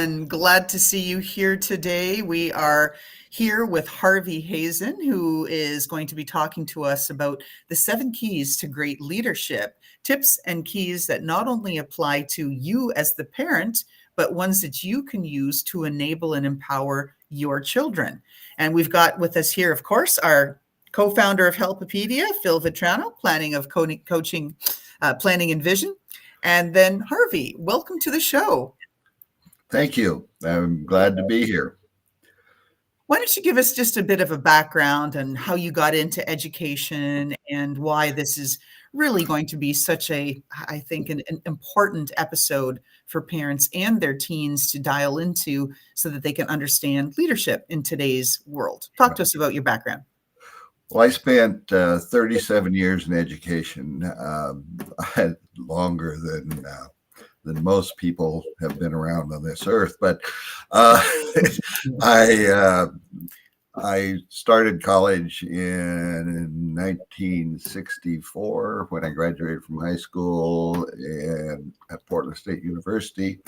everyone. Glad to see you here today. We are here with Harvey Hazen, who is going to be talking to us about the 7 keys to great leadership, tips and keys that not only apply to you as the parent, but ones that you can use to enable and empower your children. And we've got with us here, of course, our co-founder of HELPipdia, Phil Vetrano, coaching, planning and vision. And then Harvey, welcome to the show. Thank you. I'm glad to be here. Why don't you give us just a bit of a background on how you got into education and why this is really going to be such an important episode for parents and their teens to dial into so that they can understand leadership in today's world. Talk to us about your background. Well, I spent 37 years in education, longer than most people have been around on this earth. But I started college in 1964 when I graduated from high school at Portland State University.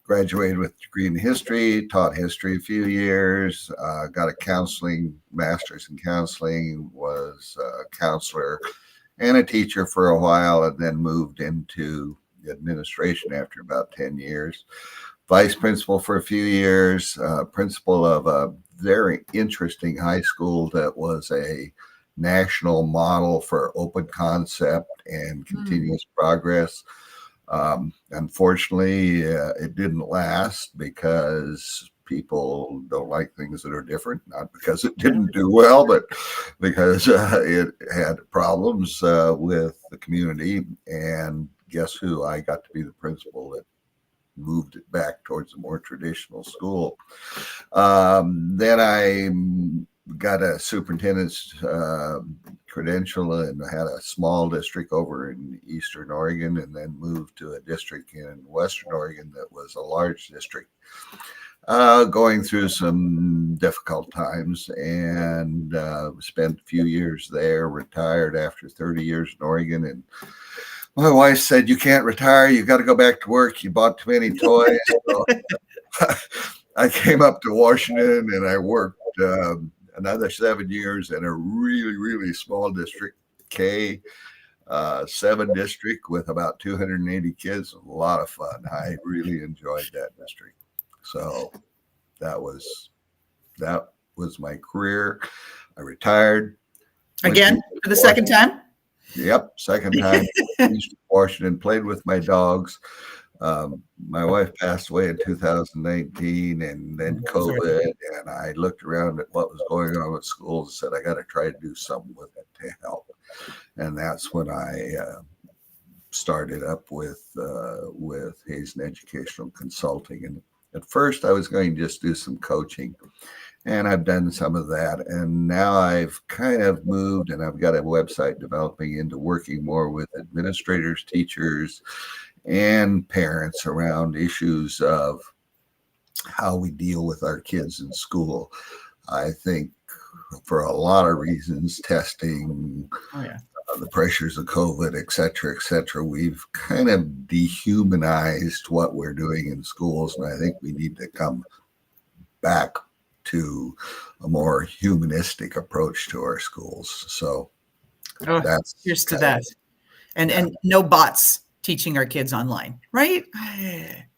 Graduated with a degree in history, taught history a few years, got a master's in counseling, was a counselor and a teacher for a while, and then moved into administration after about 10 years. Vice principal for a few years, principal of a very interesting high school that was a national model for open concept and continuous progress. Unfortunately, it didn't last because people don't like things that are different, not because it didn't do well, but because it had problems with the community. And guess who? I got to be the principal that moved it back towards a more traditional school. Then I got a superintendent's credential and had a small district over in Eastern Oregon, and then moved to a district in Western Oregon that was a large district, going through some difficult times, and spent a few years there, retired after 30 years in Oregon. And my wife said, "You can't retire. You got to go back to work. You bought too many toys." So I came up to Washington and I worked another 7 years in a really, really small district, K7 district with about 280 kids. A lot of fun. I really enjoyed that district. So that was my career. I retired. Again, for the second time? Yep, second time. East Washington, played with my dogs. My wife passed away in 2019, and then COVID, and I looked around at what was going on with schools and said, I got to try to do something with it to help. And that's when I started up with Hazen Educational Consulting. And at first I was going to just do some coaching, and I've done some of that. And now I've kind of moved, and I've got a website developing into working more with administrators, teachers, and parents around issues of how we deal with our kids in school. I think for a lot of reasons, testing, the pressures of COVID, et cetera, we've kind of dehumanized what we're doing in schools. And I think we need to come back to a more humanistic approach to our schools. So that's here's to that. And no bots teaching our kids online, right?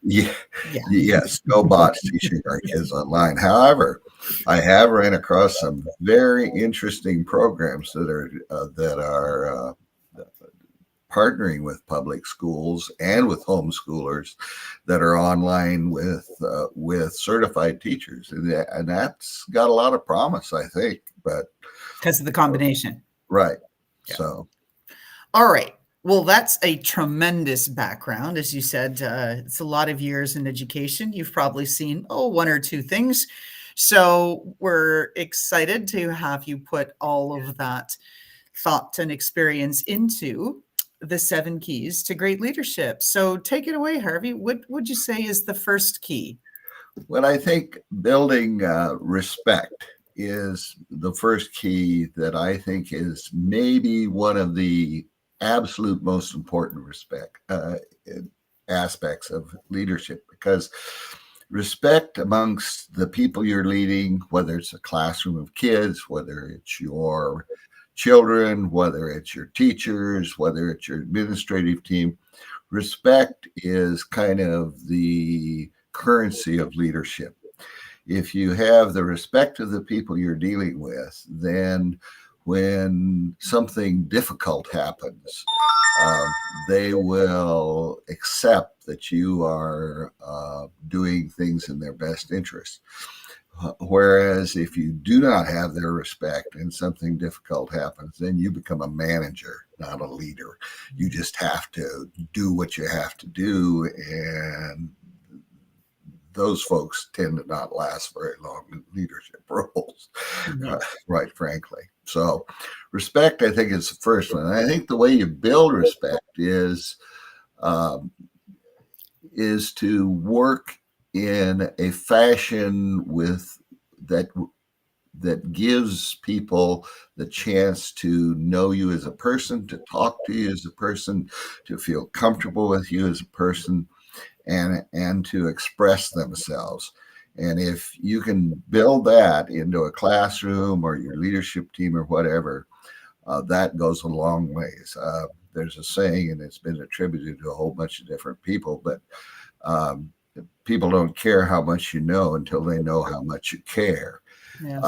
Yes, no bots teaching our kids online. However, I have ran across some very interesting programs that are partnering with public schools and with homeschoolers that are online with certified teachers, and that's got a lot of promise, I think. But because of the combination, right? Yeah. So, all right. Well, that's a tremendous background. As you said, it's a lot of years in education. You've probably seen, one or two things. So we're excited to have you put all of that thought and experience into the 7 keys to great leadership. So take it away, Harvey. What would you say is the first key? Well, I think building respect is the first key that I think is maybe one of the absolute most important aspects of leadership, because respect amongst the people you're leading, whether it's a classroom of kids, whether it's your children, whether it's your teachers, whether it's your administrative team. Respect is kind of the currency of leadership. If you have the respect of the people you're dealing with, then when something difficult happens, um, they will accept that you are doing things in their best interest. Whereas if you do not have their respect and something difficult happens, then you become a manager, not a leader. You just have to do what you have to do. And those folks tend to not last very long in leadership roles, No. right, frankly. So respect, I think, is the first one. And I think the way you build respect um, is to work in a fashion with that gives people the chance to know you as a person, to talk to you as a person, to feel comfortable with you as a person, and to express themselves. And if you can build that into a classroom or your leadership team or whatever, that goes a long ways. There's a saying, and it's been attributed to a whole bunch of different people, but um, people don't care how much you know until they know how much you care. Yes.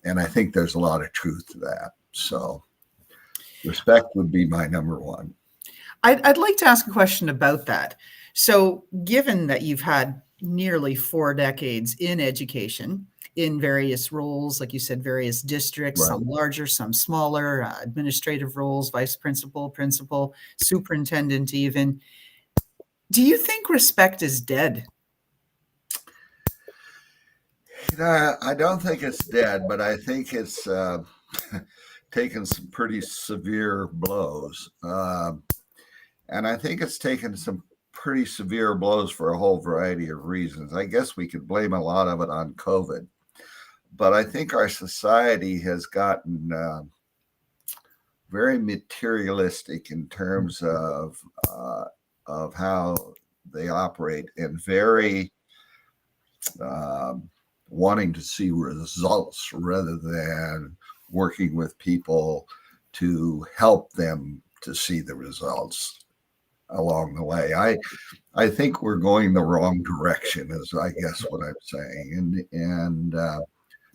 And I think there's a lot of truth to that. So respect would be my number one. I'd like to ask a question about that. So, given that you've had nearly 4 decades in education, in various roles, like you said, various districts, Right. some larger, some smaller, administrative roles, vice principal, principal, superintendent, even. Do you think respect is dead? I don't think it's dead, but I think it's taken some pretty severe blows. And I think it's taken some pretty severe blows for a whole variety of reasons. I guess we could blame a lot of it on COVID, but I think our society has gotten very materialistic in terms of how they operate, and very wanting to see results rather than working with people to help them to see the results along the way. I think we're going the wrong direction, is I guess what I'm saying, and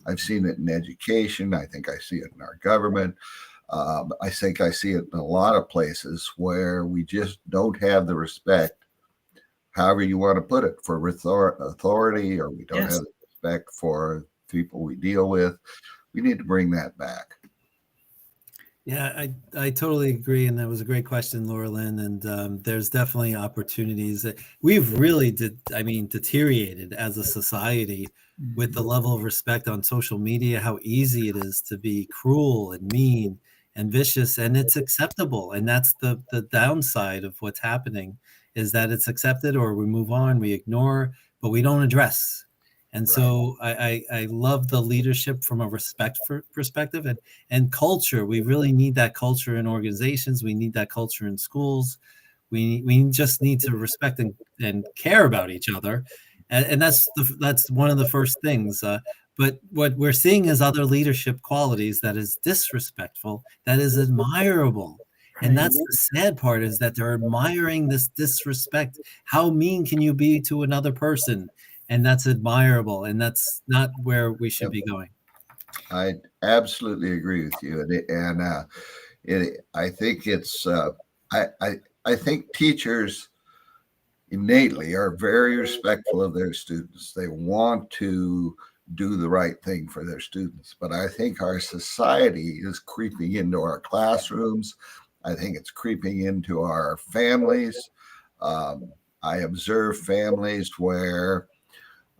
I've seen it in education. I think I see it in our government. I think I see it in a lot of places where we just don't have the respect, however you want to put it, for authority, or we don't Yes. have the respect for people we deal with. We need to bring that back. Yeah, I totally agree, and that was a great question, Loralyn. And there's definitely opportunities that we've really deteriorated as a society with the level of respect on social media. How easy it is to be cruel and mean and vicious, and it's acceptable. And that's the downside of what's happening, is that it's accepted, or we move on, we ignore, but we don't address. And Right. so I love the leadership from a respect perspective, and culture. We really need that culture in organizations. We need that culture in schools. We just need to respect and care about each other, and that's one of the first things. But what we're seeing is other leadership qualities that is disrespectful, that is admirable. And that's the sad part, is that they're admiring this disrespect. How mean can you be to another person? And that's admirable, and that's not where we should be going. I absolutely agree with you, I think it's I think teachers innately are very respectful of their students. They want to do the right thing for their students, but I think our society is creeping into our classrooms. I think it's creeping into our families. I observe families where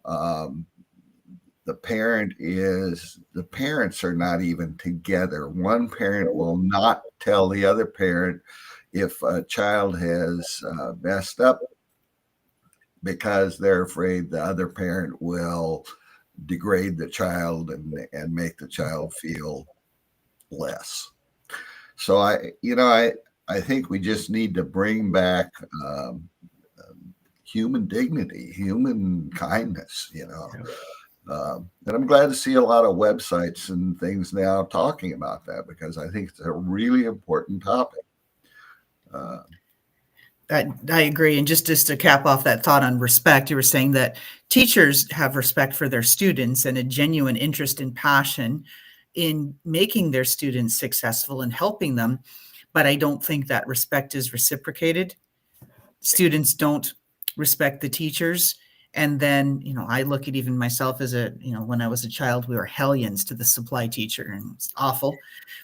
um, the parents are not even together. One parent will not tell the other parent if a child has messed up, because they're afraid the other parent will degrade the child and make the child feel less. So I think we just need to bring back human dignity, human kindness, and I'm glad to see a lot of websites and things now talking about that, because I think it's a really important topic. I agree. And just to cap off that thought on respect, you were saying that teachers have respect for their students and a genuine interest and passion in making their students successful and helping them. But I don't think that respect is reciprocated. Students don't respect the teachers. And then, I look at even myself as when I was a child, we were hellions to the supply teacher, and it's awful.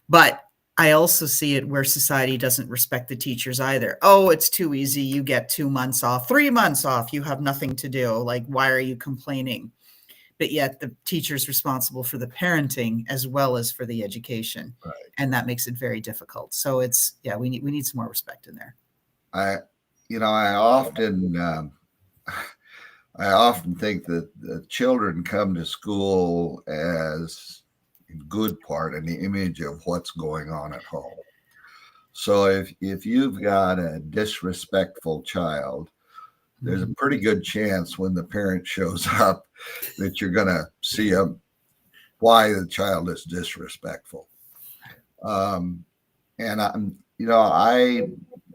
But I also see it where society doesn't respect the teachers either. Oh, it's too easy. You get 2 months off, 3 months off. You have nothing to do. Like, why are you complaining? But yet the teacher's responsible for the parenting as well as for the education. Right. And that makes it very difficult. So we need some more respect in there. I often think that the children come to school as, in good part, an image of what's going on at home. So if you've got a disrespectful child, there's a pretty good chance when the parent shows up that you're going to see why the child is disrespectful. And I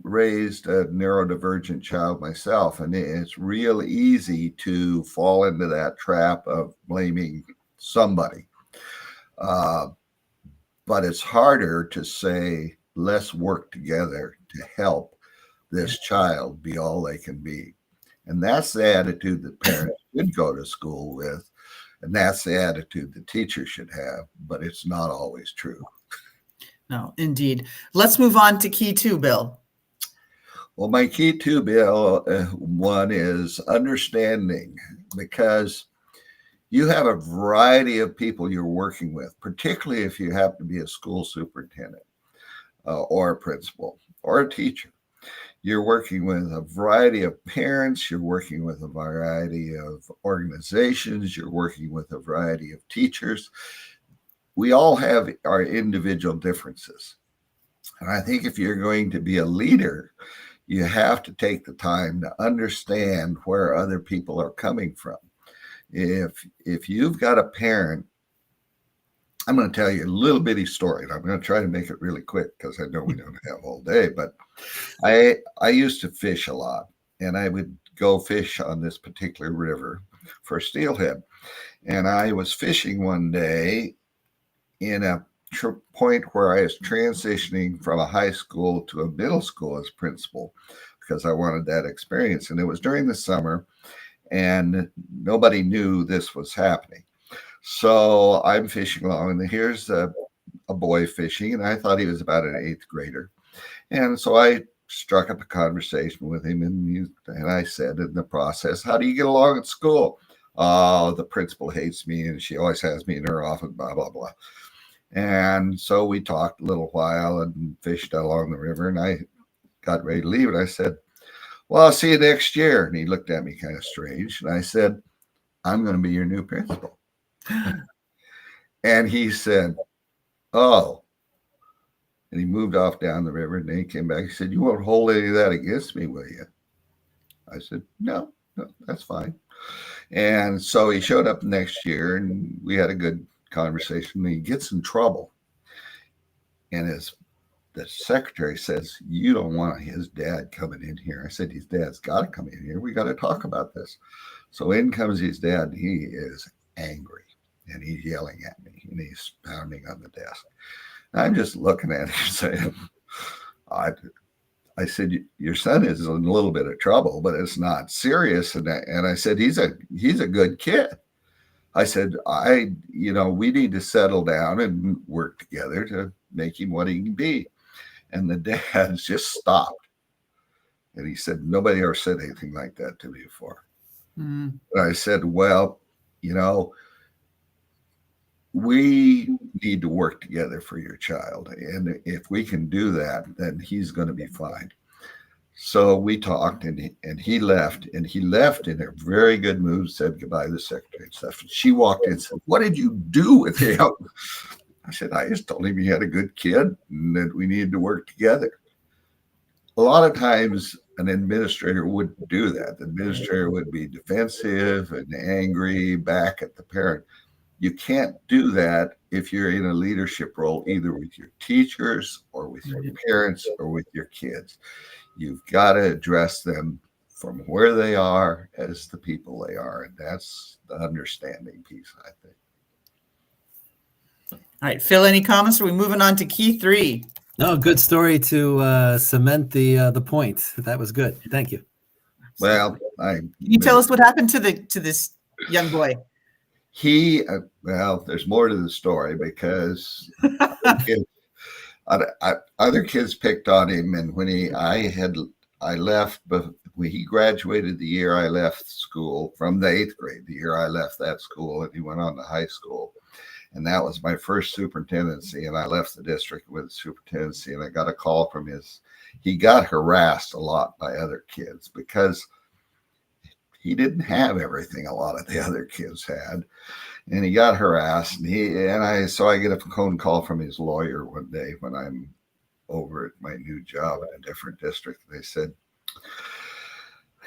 raised a neurodivergent child myself, and it's real easy to fall into that trap of blaming somebody. But it's harder to say, let's work together to help this child be all they can be. And that's the attitude that parents should go to school with. And that's the attitude the teachers should have, but it's not always true. No, indeed. Let's move on to key 2, Bill. Well, my key 2, Bill, one is understanding, because you have a variety of people you're working with, particularly if you happen to be a school superintendent or a principal or a teacher. You're working with a variety of parents. You're working with a variety of organizations. You're working with a variety of teachers. We all have our individual differences. And I think if you're going to be a leader, you have to take the time to understand where other people are coming from. If you've got a parent, I'm going to tell you a little bitty story, and I'm going to try to make it really quick because I know we don't have all day, but I used to fish a lot, and I would go fish on this particular river for steelhead. And I was fishing one day in a point where I was transitioning from a high school to a middle school as principal, because I wanted that experience. And it was during the summer, and nobody knew this was happening. So I'm fishing along, and here's a boy fishing, and I thought he was about an 8th grader. And so I struck up a conversation with him, and I said in the process, how do you get along at school? Oh, the principal hates me, and she always has me in her office, blah, blah, blah. And so we talked a little while and fished along the river, and I got ready to leave, and I said, well, I'll see you next year. And he looked at me kind of strange, and I said, I'm going to be your new principal. And he said, oh. And he moved off down the river, and then he came back. He said, you won't hold any of that against me, will you? I said, no, that's fine. And so he showed up next year, and we had a good conversation. And he gets in trouble. And the secretary says, you don't want his dad coming in here. I said, his dad's got to come in here. We got to talk about this. So in comes his dad, and he is angry, and he's yelling at me, and he's pounding on the desk. And I'm just looking at him saying, I said, your son is in a little bit of trouble, but it's not serious. And I said, he's a good kid. I said, we need to settle down and work together to make him what he can be. And the dad just stopped. And he said, nobody ever said anything like that to me before. Mm. And I said, well, we need to work together for your child. And if we can do that, then he's going to be fine. So we talked, and he left, in a very good mood, said goodbye to the secretary and stuff. And she walked in and said, what did you do with him? I said, I just told him he had a good kid and that we needed to work together. A lot of times an administrator wouldn't do that. The administrator would be defensive and angry back at the parent. You can't do that if you're in a leadership role, either with your teachers or with your parents or with your kids. You've got to address them from where they are as the people they are. And that's the understanding piece, I think. All right, Phil, any comments? Are we moving on to key 3? No, good story to cement the point. That was good. Thank you. Well, can you tell us what happened to this young boy? He, well, there's more to the story because other kids picked on him, and when I left, but when he graduated the year I left school from the 8th grade, the year I left that school, and he went on to high school, and that was my first superintendency, and I left the district with the superintendency, and I got a call from he got harassed a lot by other kids because he didn't have everything a lot of the other kids had, and he got harassed. So I get a phone call from his lawyer one day when I'm over at my new job in a different district. They said,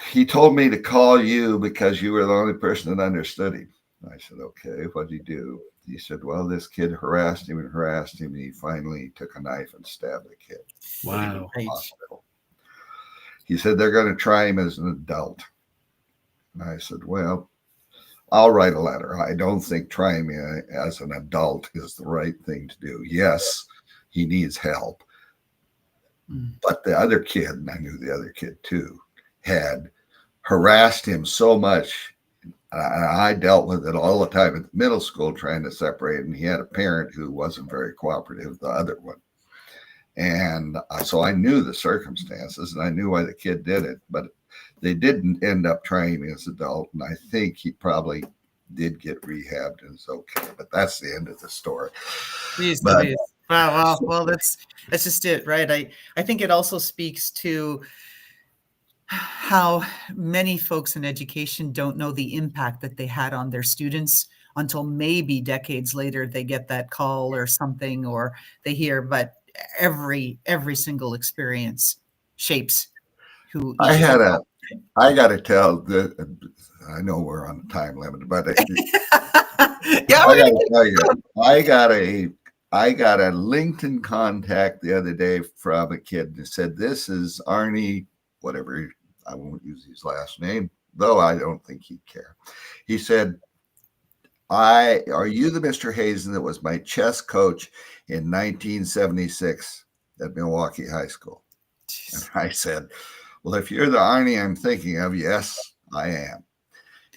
he told me to call you because you were the only person that understood him. I said, okay, what'd he do? He said, well, this kid harassed him, and he finally took a knife and stabbed the kid. Wow. Hospital. He said, they're going to try him as an adult. And I said, well, I'll write a letter. I don't think trying me as an adult is the right thing to do. Yes, he needs help. But the other kid, and I knew the other kid too, had harassed him so much. I dealt with it all the time at the middle school trying to separate, and he had a parent who wasn't very cooperative, the other one. And so I knew the circumstances, and I knew why the kid did it, but they didn't end up trying him as an adult, and I think he probably did get rehabbed and it's okay. But that's the end of the story. Wow. Well, that's just it, right? I think it also speaks to how many folks in education don't know the impact that they had on their students until maybe decades later they get that call or something, or they hear. But every single experience shapes who. I got to tell I know we're on the time limit, but yeah, I got to tell you, I got a LinkedIn contact the other day from a kid that said, this is Arnie, whatever, I won't use his last name, though I don't think he'd care. He said, are you the Mr. Hazen that was my chess coach in 1976 at Milwaukee High School? And I said, well, if you're the Arnie I'm thinking of, yes, I am.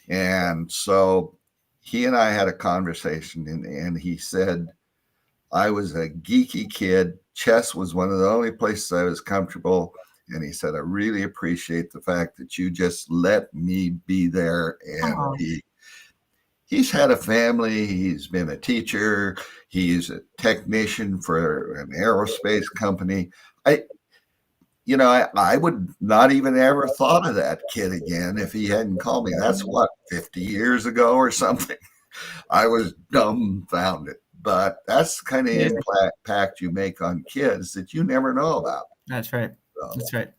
And so he and I had a conversation, and he said, I was a geeky kid. Chess was one of the only places I was comfortable. And he said, I really appreciate the fact that you just let me be there and be. He's had a family. He's been a teacher. He's a technician for an aerospace company. I would not even ever thought of that kid again if he hadn't called me. That's 50 years ago or something. I was dumbfounded. But that's the kind of impact you make on kids that you never know about. That's right. That's right.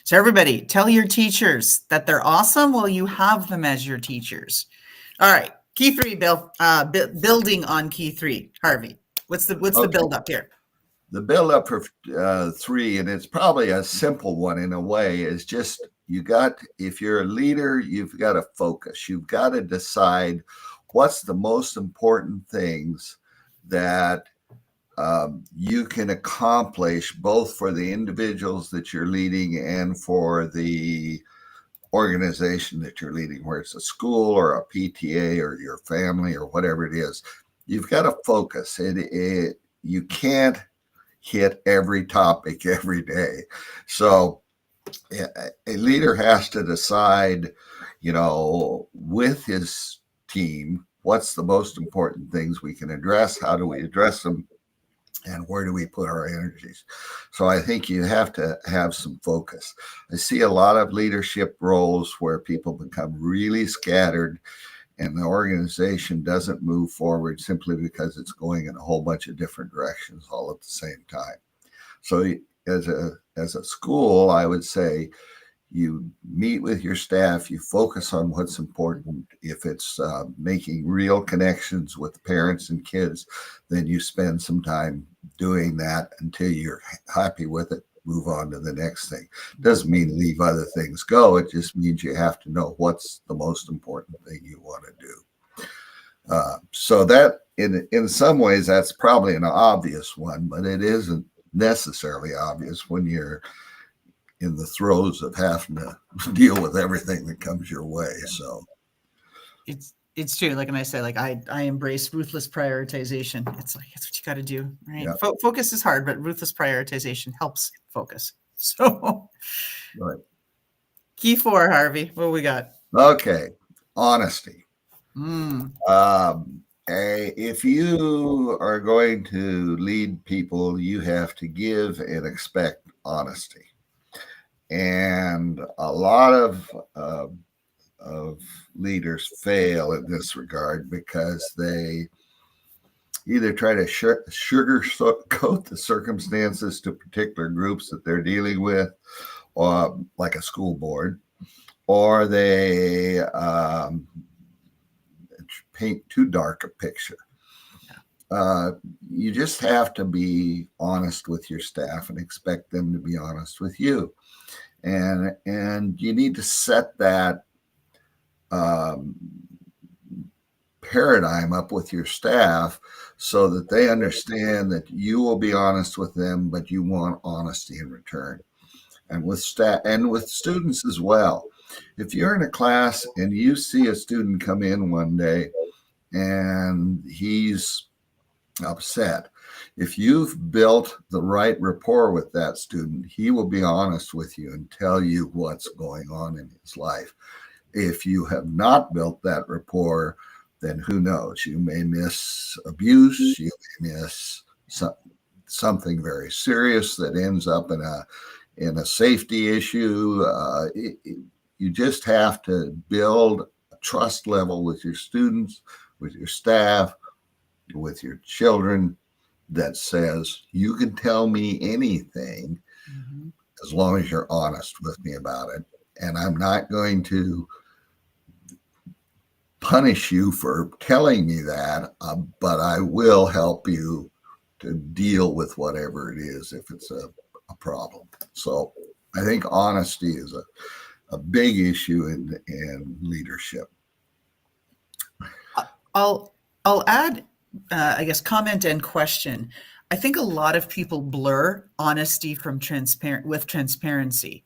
So everybody, tell your teachers that they're awesome while you have them as your teachers. All right. Key 3, Bill. Building on key 3. Harvey, what's the build up here? The build up for 3, and it's probably a simple one in a way, is just if you're a leader, you've got to focus. You've got to decide what's the most important things that you can accomplish, both for the individuals that you're leading and for the organization that you're leading, where it's a school or a PTA or your family or whatever it is. You've got to focus. You can't hit every topic every day. So a leader has to decide, with his team, what's the most important things we can address? How do we address them? And where do we put our energies? So I think you have to have some focus. I see a lot of leadership roles where people become really scattered and the organization doesn't move forward simply because it's going in a whole bunch of different directions all at the same time. So as a school, I would say you meet with your staff, you focus on what's important. If it's making real connections with parents and kids, then you spend some time doing that until you're happy with it. Move on to the next thing. Doesn't mean leave other things go. It just means you have to know what's the most important thing you want to do. So that in some ways, that's probably an obvious one, but it isn't necessarily obvious when you're in the throes of having to deal with everything that comes your way. So it's true. Like, and I say, like, I embrace ruthless prioritization. It's like, that's what you got to do, right? Yeah. Focus is hard, but ruthless prioritization helps focus. So, right. Key 4, Harvey, what we got? Okay. Honesty. If you are going to lead people, you have to give and expect honesty. And a lot of leaders fail in this regard because they either try to sugarcoat the circumstances to particular groups that they're dealing with, or like a school board, or they paint too dark a picture. You just have to be honest with your staff and expect them to be honest with you. And you need to set that paradigm up with your staff so that they understand that you will be honest with them, but you want honesty in return. And with staff and with students as well. If you're in a class and you see a student come in one day and he's upset, if you've built the right rapport with that student, he will be honest with you and tell you what's going on in his life. If you have not built that rapport, then who knows? You may miss abuse, you may miss something very serious that ends up in a safety issue. You just have to build a trust level with your students, with your staff, with your children that says, you can tell me anything as long as you're honest with me about it. And I'm not going to punish you for telling me that, but I will help you to deal with whatever it is if it's a problem. So I think honesty is a big issue in leadership. I'll add, I guess, comment and question. I think a lot of people blur honesty from transparency.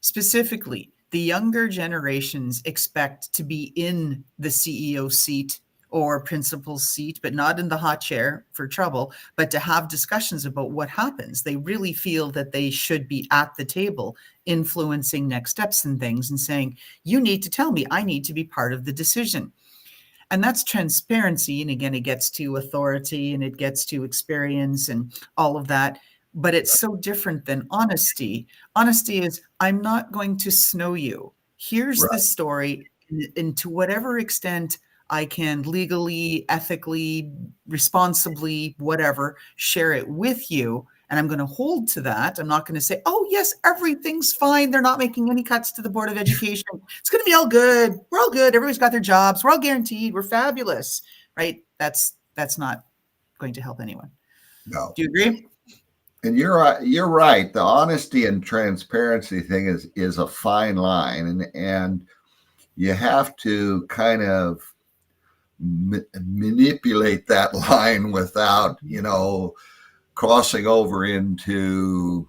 Specifically, the younger generations expect to be in the CEO seat or principal's seat, but not in the hot chair for trouble, but to have discussions about what happens. They really feel that they should be at the table, influencing next steps and things and saying, you need to tell me, I need to be part of the decision. And that's transparency. And again, it gets to authority and it gets to experience and all of that. But it's so different than honesty. Honesty is, I'm not going to snow you. Here's the story. And to whatever extent I can legally, ethically, responsibly, whatever, share it with you. And I'm going to hold to that. I'm not going to say, oh, yes, everything's fine. They're not making any cuts to the Board of Education. It's going to be all good. We're all good. Everybody's got their jobs. We're all guaranteed. We're fabulous, right? That's not going to help anyone. No. Do you agree? And you're right. The honesty and transparency thing is a fine line. And you have to kind of manipulate that line without, crossing over into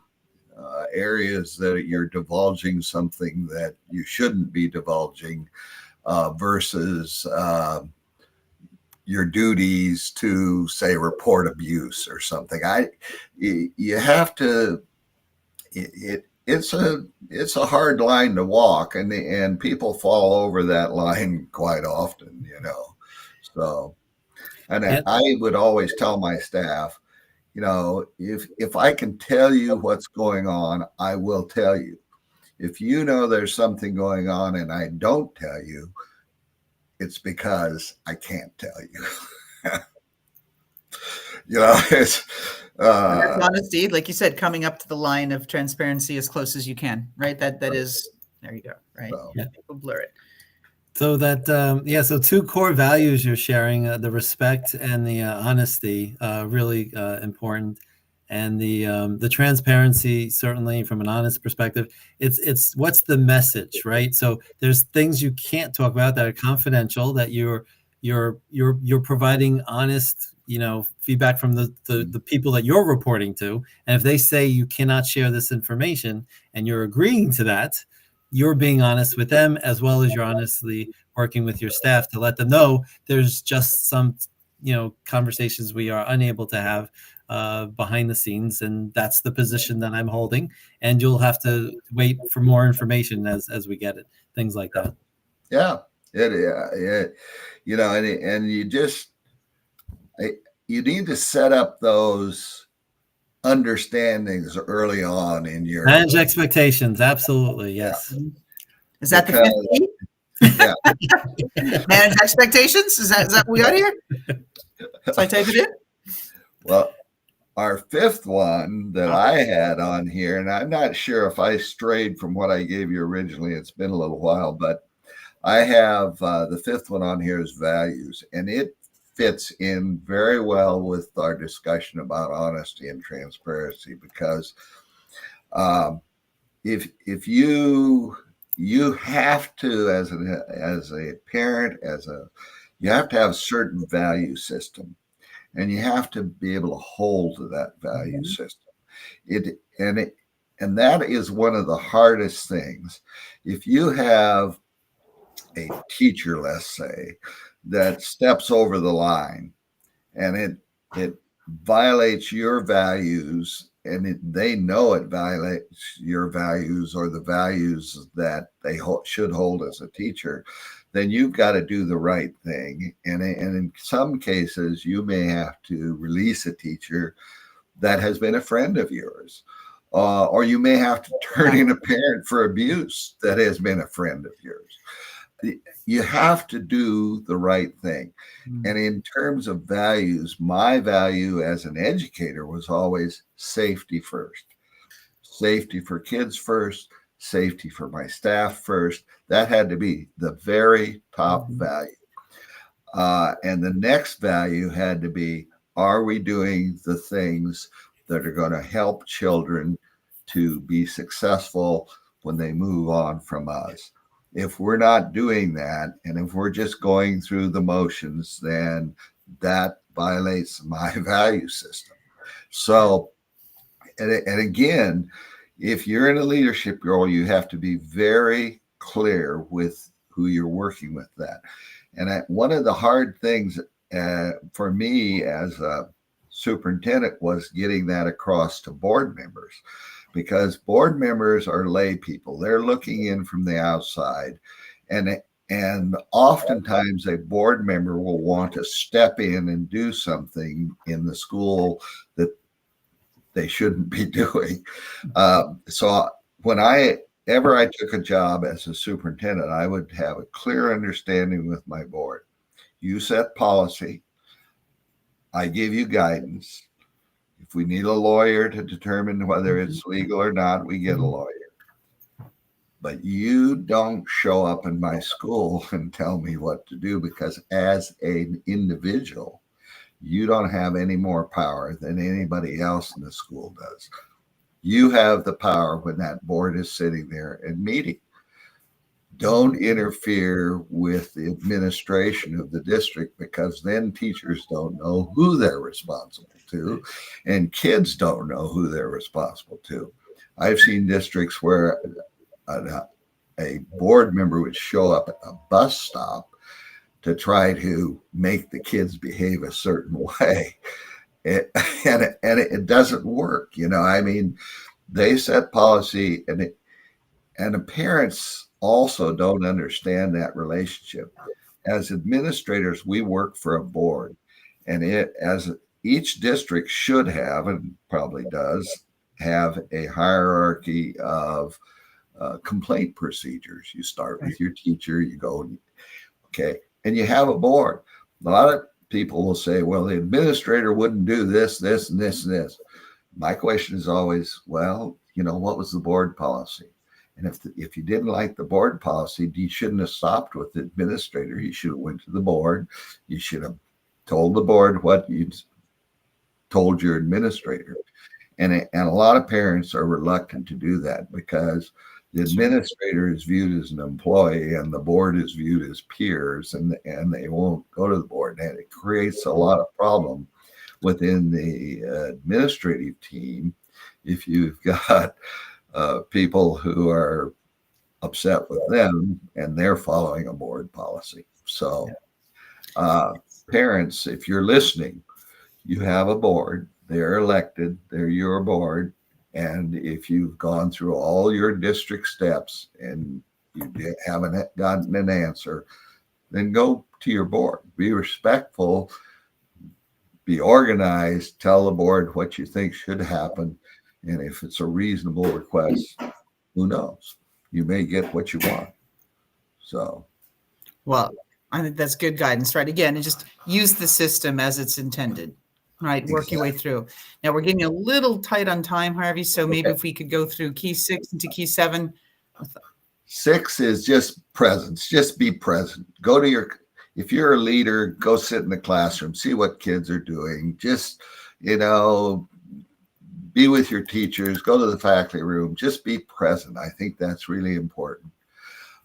areas that you're divulging something that you shouldn't be divulging versus your duties to, say, report abuse or something. You have to. It's a hard line to walk, and people fall over that line quite often, So, and I would always tell my staff, if I can tell you what's going on, I will tell you. If you know there's something going on and I don't tell you, it's because I can't tell you. It's honesty, like you said, coming up to the line of transparency as close as you can, right? That is There you go. Right. So, Yeah. People blur it. So that so two core values you're sharing: the respect and the honesty, really important, and the transparency, certainly from an honest perspective. It's what's the message, right? So there's things you can't talk about that are confidential, that you're providing honest, feedback from the people that you're reporting to, and if they say you cannot share this information and you're agreeing to that, you're being honest with them, as well as you're honestly working with your staff to let them know there's just some, conversations we are unable to have behind the scenes, and that's the position that I'm holding. And you'll have to wait for more information as we get it. Things like that. yeah, and you need to set up those understandings early on in your Manage expectations. Absolutely. Yes. Is that the fifth key? Yeah. Manage expectations? Is that what we got here? So I type it in? Well, our fifth one that I had on here, and I'm not sure if I strayed from what I gave you originally. It's been a little while, but I have the fifth one on here is values, and it fits in very well with our discussion about honesty and transparency, because if you have to, as a parent, you have to have a certain value system, and you have to be able to hold to that value system. And that is one of the hardest things. If you have a teacher, let's say, that steps over the line, and it violates your values, and they know it violates your values or the values that they should hold as a teacher, then you've got to do the right thing. And in some cases, you may have to release a teacher that has been a friend of yours. Or you may have to turn in a parent for abuse that has been a friend of yours. You have to do the right thing. And in terms of values, my value as an educator was always safety first. Safety for kids first, safety for my staff first. That had to be the very top value. And the next value had to be, are we doing the things that are going to help children to be successful when they move on from us? If we're not doing that, and if we're just going through the motions, then that violates my value system. So, and again, if you're in a leadership role, you have to be very clear with who you're working with that. And one of the hard things for me as a superintendent was getting that across to board members, because board members are lay people. They're looking in from the outside, and oftentimes a board member will want to step in and do something in the school that they shouldn't be doing. So whenever I took a job as a superintendent, I would have a clear understanding with my board. You set policy. I give you guidance. If we need a lawyer to determine whether it's legal or not, we get a lawyer. But you don't show up in my school and tell me what to do, because as an individual, you don't have any more power than anybody else in the school does. You have the power when that board is sitting there and meeting. Don't interfere with the administration of the district, because then teachers don't know who they're responsible to, and kids don't know who they're responsible to. I've seen districts where a board member would show up at a bus stop to try to make the kids behave a certain way. And it doesn't work. I mean, they set policy, and the parents also don't understand that relationship. As administrators, we work for a board, and as each district should have, and probably does, have a hierarchy of complaint procedures. You start with your teacher, you go, okay, and you have a board. A lot of people will say, well, the administrator wouldn't do this, this, and this, and this. My question is always, well, what was the board policy? And if you didn't like the board policy, you shouldn't have stopped with the administrator. You should have went to the board. You should have told the board what you told your administrator. And a lot of parents are reluctant to do that because the administrator is viewed as an employee and the board is viewed as peers, and they won't go to the board. And it creates a lot of problem within the administrative team if you've got people who are upset with them and they're following a board policy. So parents, if you're listening, you have a board, they're elected, they're your board. And if you've gone through all your district steps and you haven't gotten an answer, then go to your board. Be respectful, be organized, tell the board what you think should happen. And if it's a reasonable request, who knows? You may get what you want. So, well, I think that's good guidance, right? Again, and just use the system as it's intended, right? Work your way through. Now we're getting a little tight on time, Harvey. So maybe if we could go through key 6 into key 7. 6 is just presence. Just be present. Go to if you're a leader, go sit in the classroom, see what kids are doing. Just, be with your teachers, go to the faculty room, just be present. I think that's really important.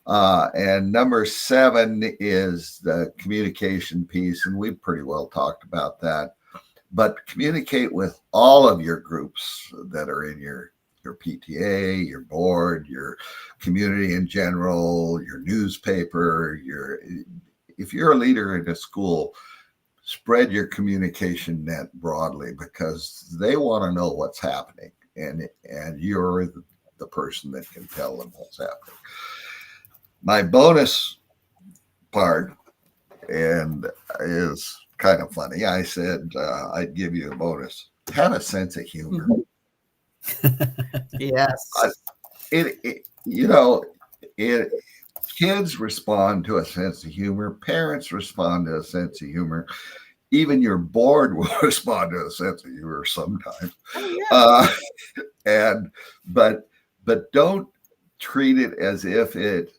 And number 7 is the communication piece. And we've pretty well talked about that, but communicate with all of your groups that are in your PTA, your board, your community in general, your newspaper, if you're a leader in a school, spread your communication net broadly because they want to know what's happening, and you're the person that can tell them what's happening. My bonus part, and is kind of funny. I said I'd give you a bonus. Have a sense of humor. Yes. Kids respond to a sense of humor. Parents respond to a sense of humor. Even your board will respond to a sense of humor sometimes. Oh, yeah. But don't treat it as if it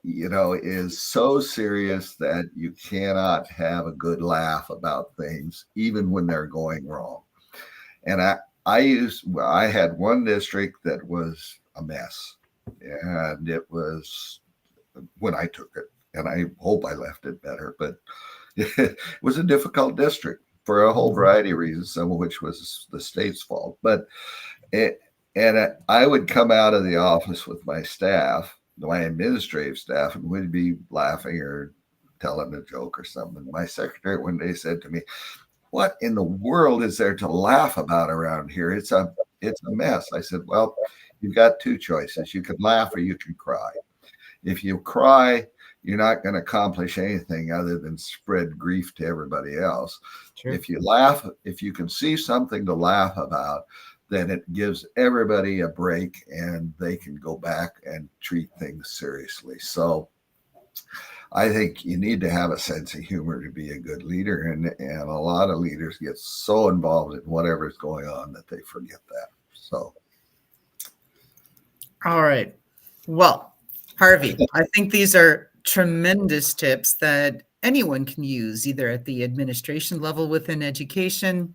is so serious that you cannot have a good laugh about things, even when they're going wrong. And I had one district that was a mess, and it was when I took it, and I hope I left it better, but it was a difficult district for a whole variety of reasons, some of which was the state's fault. But I would come out of the office with my staff, my administrative staff, and we'd be laughing or telling a joke or something. My secretary one day said to me, "What in the world is there to laugh about around here? It's a mess." I said, "Well, you've got 2 choices. You can laugh or you can cry. If you cry, you're not going to accomplish anything other than spread grief to everybody else. Sure. If you laugh, if you can see something to laugh about, then it gives everybody a break and they can go back and treat things seriously." So I think you need to have a sense of humor to be a good leader. And a lot of leaders get so involved in whatever's going on that they forget that. So. All right. Well, Harvey, I think these are tremendous tips that anyone can use, either at the administration level within education,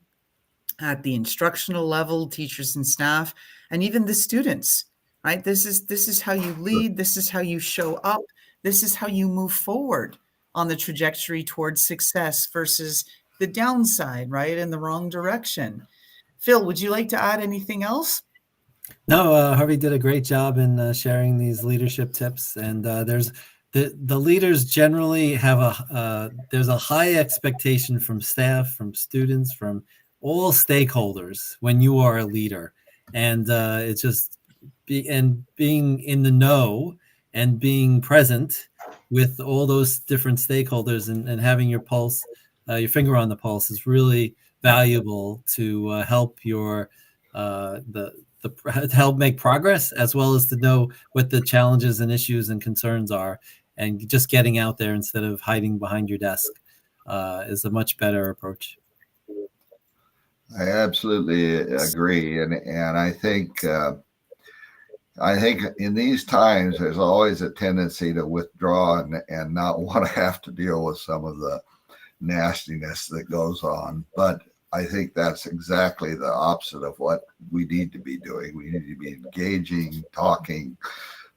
at the instructional level, teachers and staff, and even the students, right? This is how you lead. This is how you show up. This is how you move forward on the trajectory towards success versus the downside, right? In the wrong direction. Phil, would you like to add anything else? No, Harvey did a great job in sharing these leadership tips. And there's the leaders generally have there's a high expectation from staff, from students, from all stakeholders when you are a leader. And it's just being in the know and being present with all those different stakeholders and having your pulse, your finger on the pulse is really valuable to help your to help make progress, as well as to know what the challenges and issues and concerns are, and just getting out there instead of hiding behind your desk is a much better approach. I absolutely agree, and I think I think in these times, there's always a tendency to withdraw and not want to have to deal with some of the nastiness that goes on. But I think that's exactly the opposite of what we need to be doing. We need to be engaging, talking,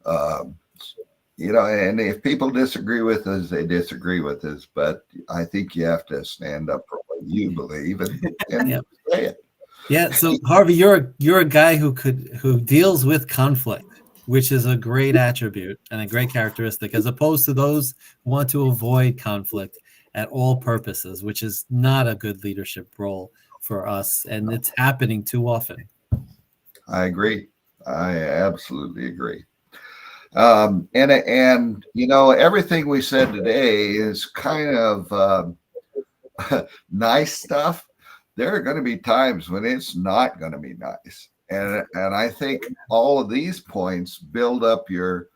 and if people disagree with us, they disagree with us. But I think you have to stand up for what you believe and say it. Yeah. So Harvey, you're a guy who deals with conflict, which is a great attribute and a great characteristic, as opposed to those who want to avoid conflict at all purposes, which is not a good leadership role for us. And it's happening too often. I agree. I absolutely agree. And everything we said today is kind of nice stuff. There are going to be times when it's not going to be nice. And I think all of these points build up your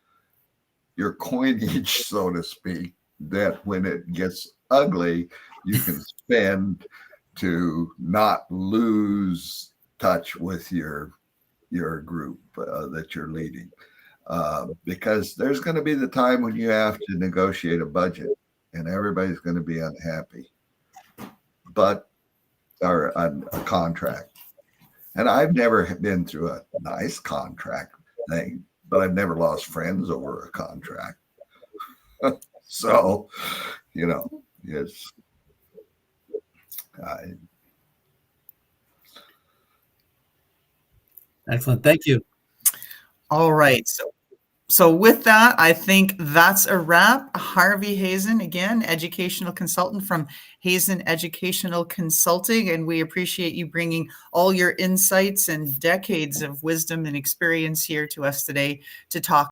coinage, so to speak, that when it gets ugly, you can spend to not lose touch with your group that you're leading. Because there's going to be the time when you have to negotiate a budget and everybody's going to be unhappy, or a contract. And I've never been through a nice contract thing, but I've never lost friends over a contract. So, it's Excellent. Thank you. All right. So with that, I think that's a wrap. Harvey Hazen, again, educational consultant from Hazen Educational Consulting, and we appreciate you bringing all your insights and decades of wisdom and experience here to us today to talk